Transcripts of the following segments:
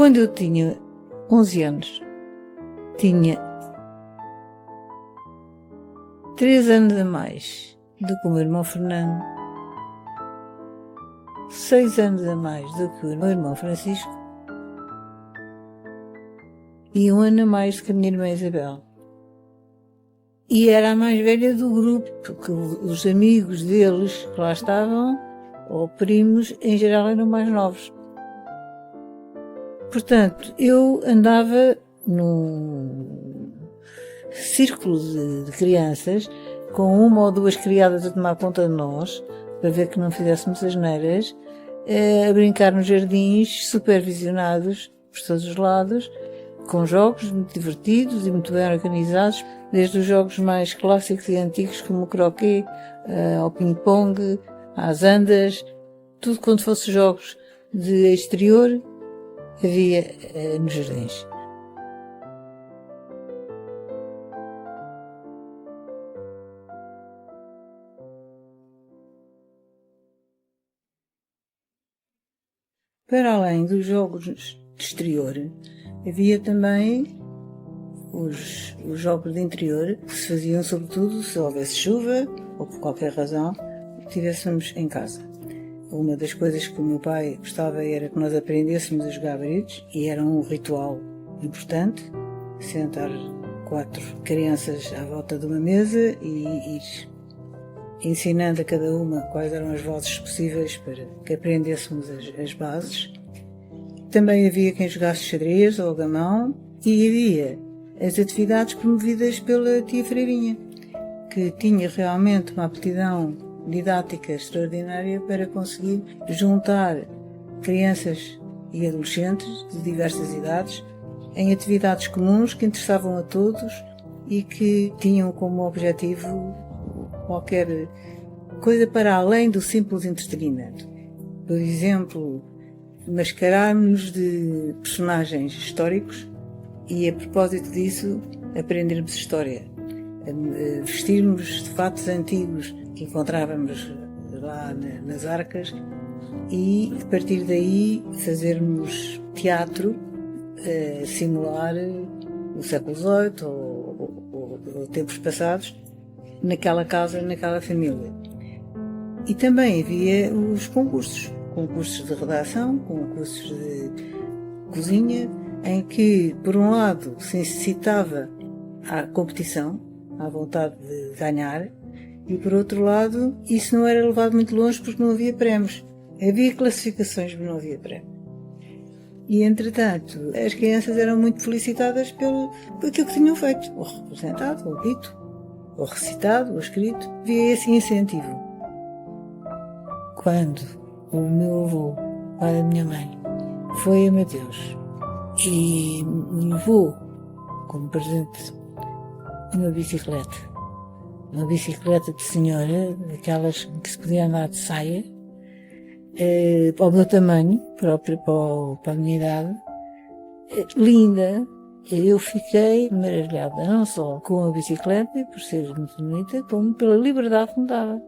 Quando eu tinha 11 anos, tinha 3 anos a mais do que o meu irmão Fernando, 6 anos a mais do que o meu irmão Francisco e 1 ano a mais do que a minha irmã Isabel. E era a mais velha do grupo, porque os amigos deles que lá estavam, ou primos, em geral eram mais novos. Portanto, eu andava num círculo de crianças, com 1 ou 2 criadas a tomar conta de nós, para ver que não fizéssemos asneiras, a brincar nos jardins, supervisionados por todos os lados, com jogos muito divertidos e muito bem organizados, desde os jogos mais clássicos e antigos, como o croquet, ao ping-pong, às andas, tudo quanto fosse jogos de exterior, havia nos jardins. Para além dos jogos de exterior, havia também os jogos de interior, que se faziam sobretudo se houvesse chuva ou por qualquer razão estivéssemos em casa. Uma das coisas que o meu pai gostava era que nós aprendêssemos a jogar bridge, e era um ritual importante, sentar 4 crianças à volta de uma mesa e ir ensinando a cada uma quais eram as vozes possíveis para que aprendêssemos as bases. Também havia quem jogasse xadrez ou gamão, e havia as atividades promovidas pela tia Freirinha, que tinha realmente uma aptidão didática extraordinária para conseguir juntar crianças e adolescentes de diversas idades em atividades comuns que interessavam a todos e que tinham como objetivo qualquer coisa para além do simples entretenimento. Por exemplo, mascararmos de personagens históricos e, a propósito disso, aprendermos história. Vestirmos de fatos antigos que encontrávamos lá nas arcas e, a partir daí, fazermos teatro, simular o século XVIII ou tempos passados, naquela casa, naquela família. E também havia os concursos de redação, concursos de cozinha, em que, por um lado, se incitava à competição, à vontade de ganhar, e, por outro lado, isso não era levado muito longe porque não havia prémios. Havia classificações, mas não havia prémio. E, entretanto, as crianças eram muito felicitadas por aquilo que tinham feito, ou representado, ou dito, ou recitado, ou escrito. Havia esse incentivo. Quando o meu avô, pai da minha mãe, foi a Mateus e me levou como presente uma bicicleta de senhora, daquelas que se podia andar de saia, para o meu tamanho, próprio para a minha idade, linda. Eu fiquei maravilhada, não só com a bicicleta, por ser muito bonita, como pela liberdade que me dava.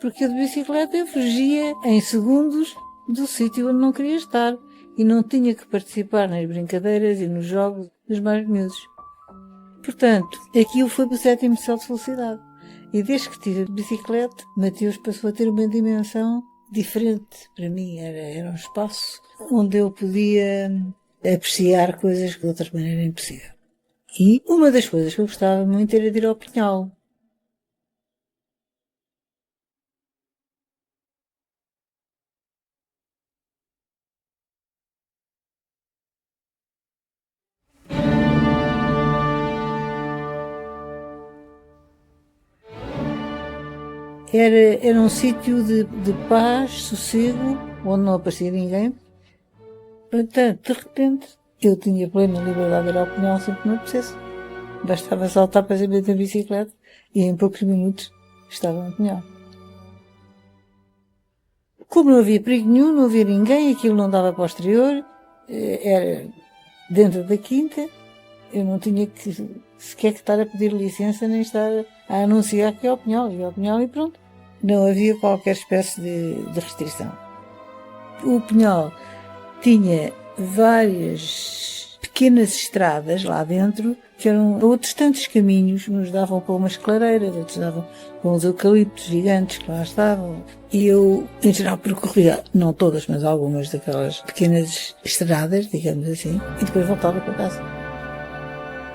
Porque eu de bicicleta eu fugia em segundos do sítio onde não queria estar e não tinha que participar nas brincadeiras e nos jogos dos mais miúdos. Portanto, aquilo foi para o 7º céu de felicidade. E desde que tive a bicicleta, Mateus passou a ter uma dimensão diferente para mim. Era um espaço onde eu podia apreciar coisas que de outra maneira era impossível. E uma das coisas que eu gostava muito era de ir ao Pinhal. Era um sítio de paz, sossego, onde não aparecia ninguém. Portanto, de repente, eu tinha plena liberdade de ir ao Pinhal sempre que me apetecesse. Bastava saltar para cima da bicicleta e em poucos minutos estava no Pinhal. Como não havia perigo nenhum, não havia ninguém, aquilo não dava para o exterior, era dentro da quinta, eu não tinha sequer que estar a pedir licença nem estar a anunciar que ia ao Pinhal e pronto. Não havia qualquer espécie de restrição. O Pinhal tinha várias pequenas estradas lá dentro, que eram outros tantos caminhos, uns davam para umas clareiras, outros davam para uns eucaliptos gigantes que lá estavam. E eu, em geral, percorria, não todas, mas algumas daquelas pequenas estradas, digamos assim, e depois voltava para casa.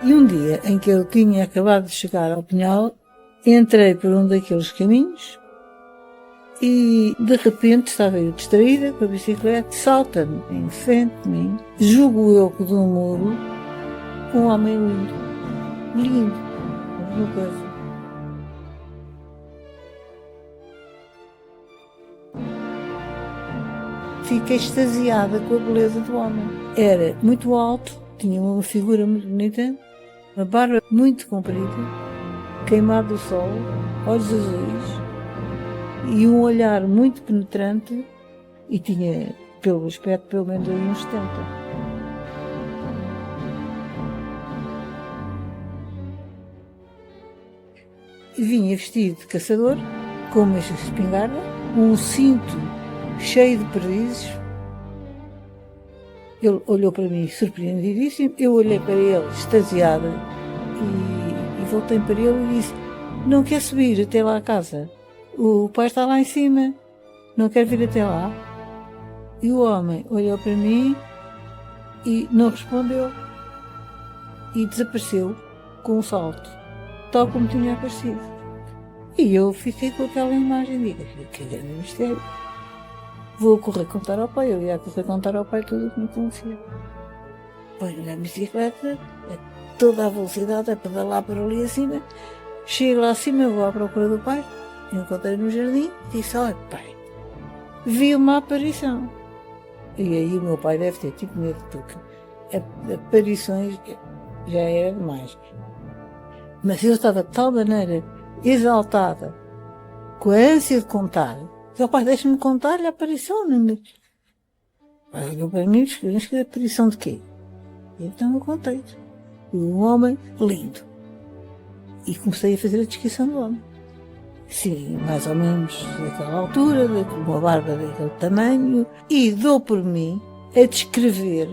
E um dia em que eu tinha acabado de chegar ao Pinhal, entrei por um daqueles caminhos e, de repente, estava eu distraída com a bicicleta, salta-me em frente de mim, julgo eu que de um muro, um homem lindo. Lindo. Alguma coisa. Fiquei extasiada com a beleza do homem. Era muito alto, tinha uma figura muito bonita, uma barba muito comprida, queimado do sol, olhos azuis e um olhar muito penetrante, e tinha, pelo aspecto, pelo menos aí uns 70. Vinha vestido de caçador, com uma espingarda, um cinto cheio de perdizes. Ele olhou para mim surpreendidíssimo, eu olhei para ele extasiada e voltei para ele e disse: não quer subir até lá a casa? O pai está lá em cima, não quer vir até lá? E o homem olhou para mim e não respondeu e desapareceu com um salto, tal como tinha aparecido. E eu fiquei com aquela imagem, digo, que grande mistério. Vou correr contar ao pai, eu ia correr contar ao pai tudo o que me conhecia. Ponho na bicicleta, a toda a velocidade, a pedalar para ali acima, chego lá acima, vou à procura do pai, encontrei no jardim e disse: olha pai, vi uma aparição. E aí o meu pai deve ter tido medo, porque aparições já era demais. Mas eu estava de tal maneira exaltada, com a ânsia de contar, o pai, deixa-me contar-lhe a aparição. Olhou para mim e disse: aparição de quê? E então eu contei. Um homem lindo. E comecei a fazer a descrição do homem. Sim, mais ou menos daquela altura, com uma barba daquele tamanho, e dou por mim a descrever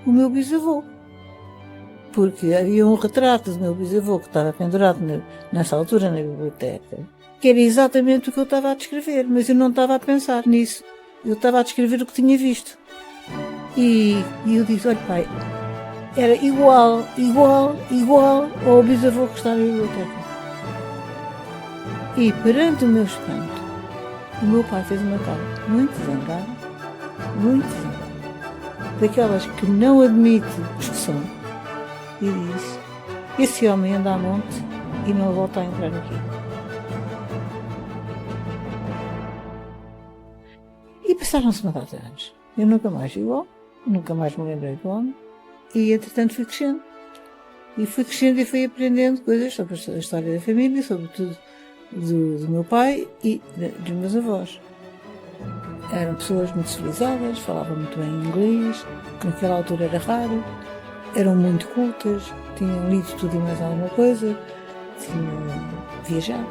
o meu bisavô. Porque havia um retrato do meu bisavô que estava pendurado nessa altura na biblioteca, que era exatamente o que eu estava a descrever, mas eu não estava a pensar nisso. Eu estava a descrever o que tinha visto. E eu disse: olha pai, era igual ao bisavô que está na biblioteca. E perante o meu espanto, o meu pai fez uma cara muito zangada, daquelas que não admite discussão, e disse: esse homem anda a monte e não volta a entrar aqui. E passaram-se uma data de anos. Eu nunca mais vi igual, nunca mais me lembrei do homem, e entretanto fui crescendo. E fui aprendendo coisas sobre a história da família, sobretudo do meu pai e dos meus avós. Eram pessoas muito civilizadas, falavam muito bem inglês, que naquela altura era raro, eram muito cultas, tinham lido tudo e mais alguma coisa, tinham viajado.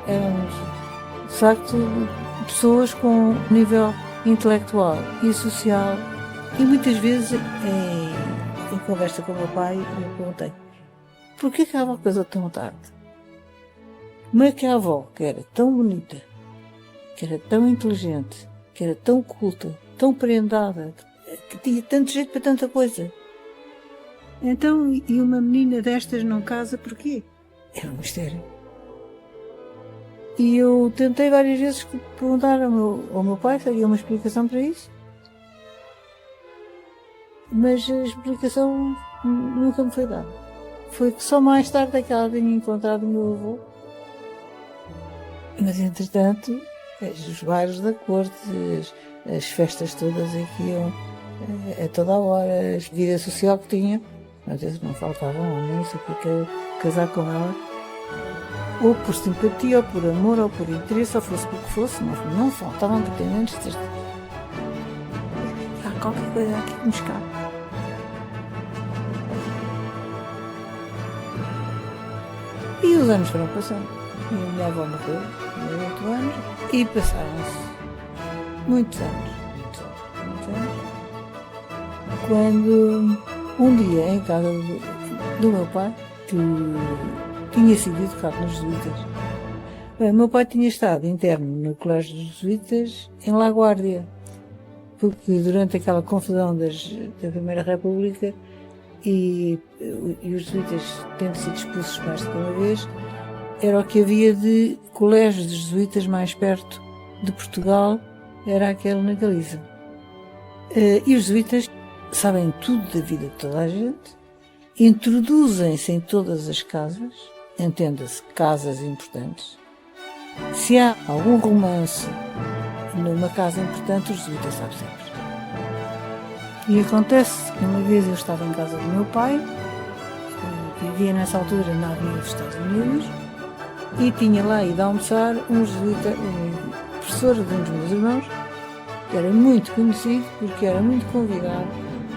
Eram, de facto, pessoas com nível intelectual e social. E muitas vezes, em conversa com o meu pai, eu perguntei: porquê que a avó casou tão tarde? Como é que a avó, que era tão bonita, que era tão inteligente, que era tão culta, tão prendada, que tinha tanto jeito para tanta coisa, então, e uma menina destas não casa porquê? Era um mistério. E eu tentei várias vezes perguntar ao meu pai se havia uma explicação para isso, mas a explicação nunca me foi dada. Foi que só mais tarde é que ela tinha encontrado o meu avô. Mas, entretanto, os bailes da corte, as festas todas aqui iam a toda a hora, a vida social que tinha, às vezes não faltavam homens, eu queria casar com ela, ou por simpatia, ou por amor, ou por interesse, ou fosse por que fosse, não faltavam pretendentes. Há qualquer coisa aqui que me escapa. E os anos foram passando. E a minha avó morreu, com 8 anos, e passaram-se muitos anos. quando um dia em casa do meu pai, que tinha sido educado nos jesuítas. Bem, o meu pai tinha estado interno no Colégio dos Jesuítas em La Guardia, porque durante aquela confusão da Primeira República e os jesuítas tendo sido expulsos mais de uma vez, era o que havia de colégios de jesuítas mais perto de Portugal, era aquele na Galiza. E os jesuítas sabem tudo da vida de toda a gente, introduzem-se em todas as casas, entenda-se, casas importantes. Se há algum romance numa casa importante, os jesuítas sabem sempre. E acontece que uma vez eu estava em casa do meu pai, que vivia nessa altura na Avenida dos Estados Unidos, e tinha lá ido almoçar um jesuíta, um professor de um dos meus irmãos, que era muito conhecido porque era muito convidado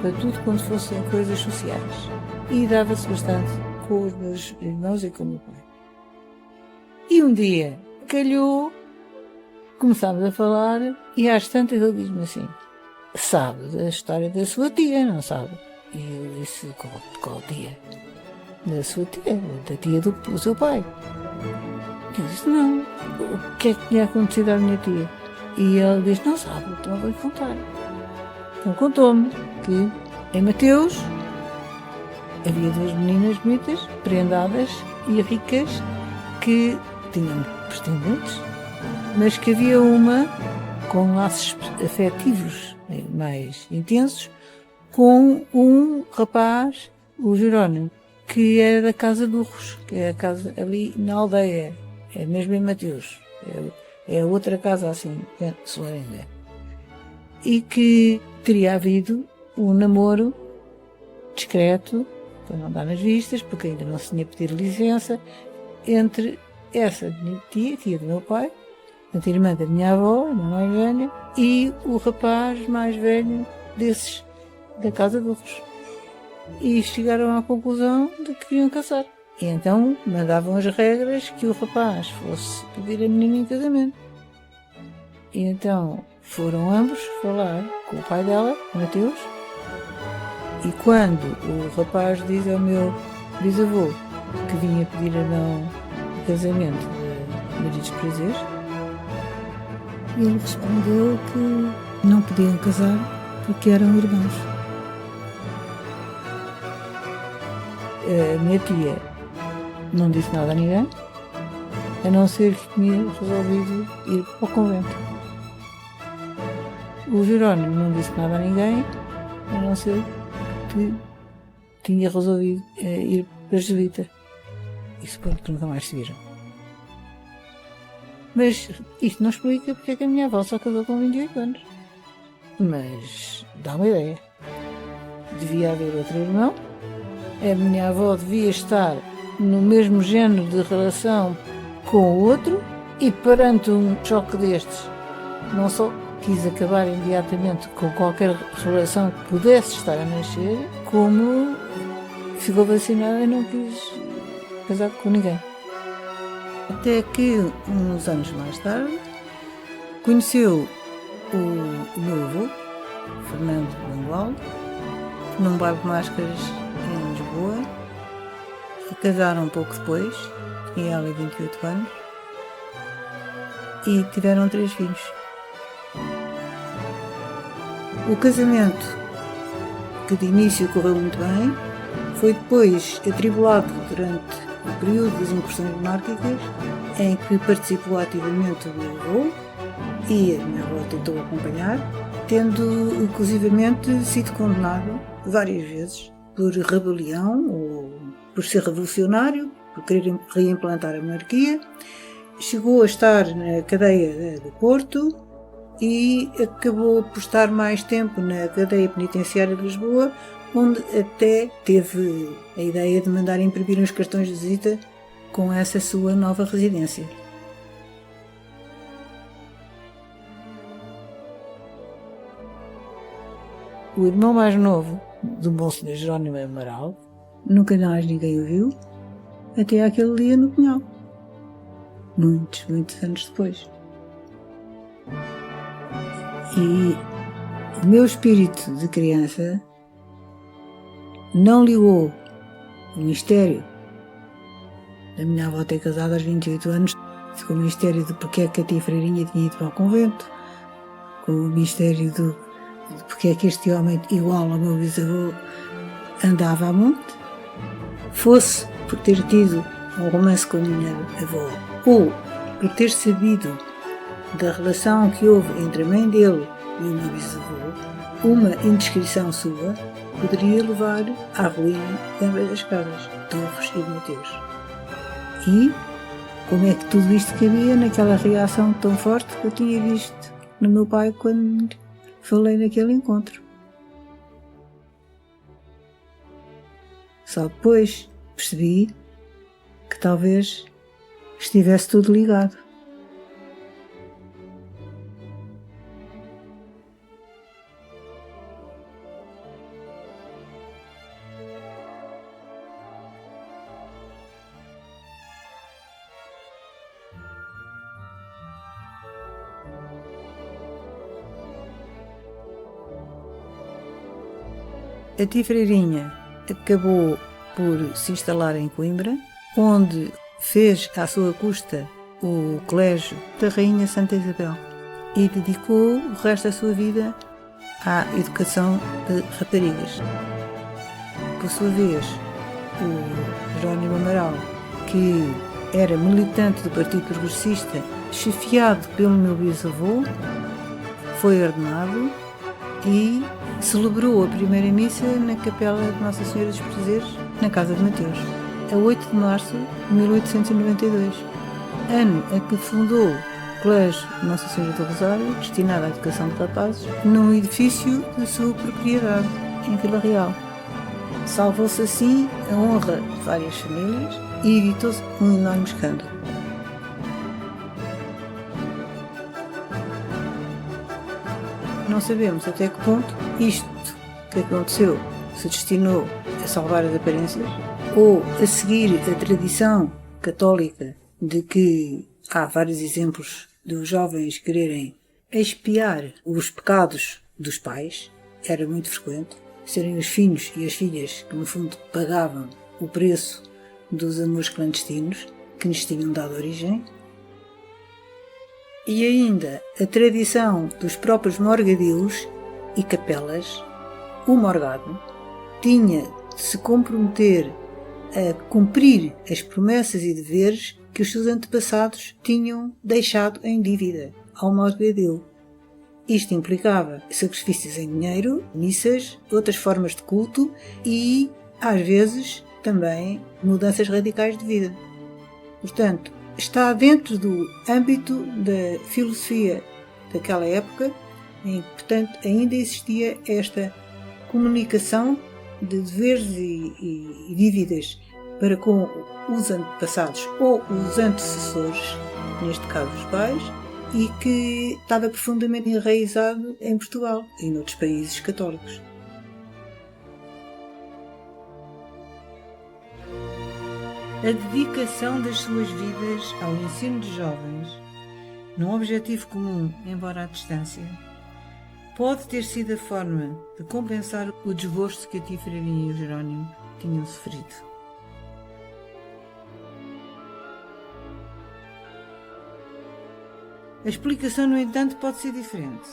para tudo quando fossem coisas sociais. E dava-se bastante com os meus irmãos e com o meu pai. E um dia, calhou, começámos a falar e às tantas ele diz-me assim: sabe da história da sua tia, não sabe? E eu disse: qual tia? Da sua tia, da tia do seu pai. Eu disse: não, o que é que tinha acontecido à minha tia? E ele disse: não sabe, então vou-lhe contar. Então contou-me que em Mateus havia duas meninas bonitas, prendadas e ricas, que tinham pretendentes, mas que havia uma com laços afetivos mais intensos com um rapaz, o Jerónimo, que era da Casa do Urros, que é a casa ali na aldeia, é mesmo em Mateus, é outra casa assim, Soarenga, e que teria havido um namoro discreto, para não dar nas vistas, porque ainda não se tinha pedido licença, entre essa minha tia do meu pai, a irmã da minha avó, a minha mais velha, e o rapaz mais velho desses, da Casa do Urros. E chegaram à conclusão de que queriam casar. E então mandavam as regras que o rapaz fosse pedir a menina em casamento. E então foram ambos falar com o pai dela, Mateus, e quando o rapaz diz ao meu bisavô que vinha pedir a mão de casamento de maridos prazeres, ele respondeu que não podiam casar porque eram irmãos. A minha tia não disse nada a ninguém, a não ser que tinha resolvido ir ao convento. O Jerónimo não disse nada a ninguém, a não ser que tinha resolvido ir para a jesuíta. E suponho que nunca mais se viram. Mas isto não explica porque é que a minha avó só casou com 28 anos. Mas dá uma ideia. Devia haver outro irmão. A minha avó devia estar no mesmo género de relação com o outro e perante um choque destes, não só quis acabar imediatamente com qualquer relação que pudesse estar a nascer, como ficou vacinada e não quis casar com ninguém. Até que, uns anos mais tarde, conheceu o meu avô, Fernando Mangualdo, num bar de máscaras em Lisboa. Casaram um pouco depois, tinha ela 28 anos, e tiveram 3 filhos. O casamento, que de início correu muito bem, foi depois atribulado durante o período das incursões monárquicas, em que participou ativamente o meu avô e a minha avó tentou acompanhar, tendo inclusivamente sido condenado várias vezes por rebelião ou por ser revolucionário, por querer reimplantar a monarquia. Chegou a estar na cadeia do Porto e acabou por estar mais tempo na cadeia penitenciária de Lisboa, onde até teve a ideia de mandar imprimir uns cartões de visita com essa sua nova residência. O irmão mais novo do Monsenhor Jerónimo Amaral nunca mais ninguém o viu, até aquele dia no Pinhal, muitos anos depois. E o meu espírito de criança não ligou o mistério da minha avó ter casado aos 28 anos com o mistério de porque é que a tia Freirinha tinha ido para o convento, com o mistério de porque é que este homem, igual ao meu bisavô, andava a monte, fosse por ter tido um romance com a minha avó ou por ter sabido da relação que houve entre a mãe dele e o meu bisavô, uma indiscrição sua poderia levar à ruína de ambas as casas, Torres e de Mateus. E como é que tudo isto cabia naquela reação tão forte que eu tinha visto no meu pai quando falei naquele encontro? Só depois percebi que talvez estivesse tudo ligado. A tia Freirinha acabou por se instalar em Coimbra, onde fez à sua custa o colégio da Rainha Santa Isabel e dedicou o resto da sua vida à educação de raparigas. Por sua vez, o Jerónimo Amaral, que era militante do Partido Progressista, chefiado pelo meu bisavô, foi ordenado e celebrou a primeira missa na capela de Nossa Senhora dos Prazeres, na Casa de Mateus, a 8 de março de 1892, ano em que fundou o Colégio de Nossa Senhora do Rosário, destinado à educação de rapazes, num edifício de sua propriedade, em Vila Real. Salvou-se assim a honra de várias famílias e evitou-se um enorme escândalo. Não sabemos até que ponto isto que aconteceu se destinou a salvar as aparências ou a seguir a tradição católica de que há vários exemplos dos jovens quererem expiar os pecados dos pais. Era muito frequente serem os filhos e as filhas que no fundo pagavam o preço dos amores clandestinos que lhes tinham dado origem. E ainda a tradição dos próprios morgadios e capelas. O morgado tinha de se comprometer a cumprir as promessas e deveres que os seus antepassados tinham deixado em dívida ao morgadio. Isto implicava sacrifícios em dinheiro, missas, outras formas de culto e, às vezes, também mudanças radicais de vida. Portanto, está dentro do âmbito da filosofia daquela época, em que, portanto, ainda existia esta comunicação de deveres e dívidas para com os antepassados ou os antecessores, neste caso os pais, e que estava profundamente enraizado em Portugal e noutros países católicos. A dedicação das suas vidas ao ensino de jovens, num objetivo comum, embora à distância, pode ter sido a forma de compensar o desgosto que a tia Freirinha e o Jerónimo tinham sofrido. A explicação, no entanto, pode ser diferente.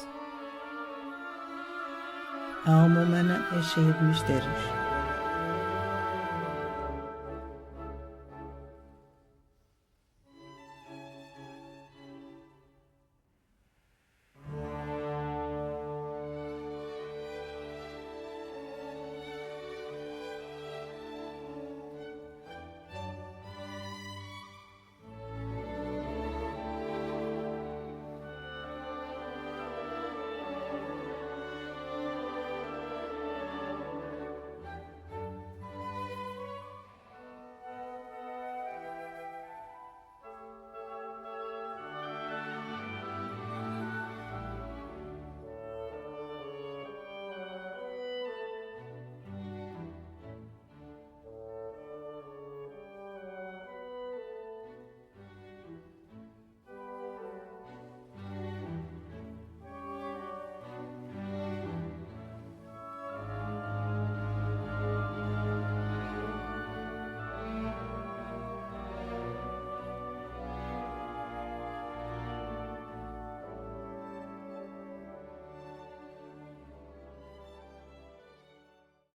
A alma humana é cheia de mistérios.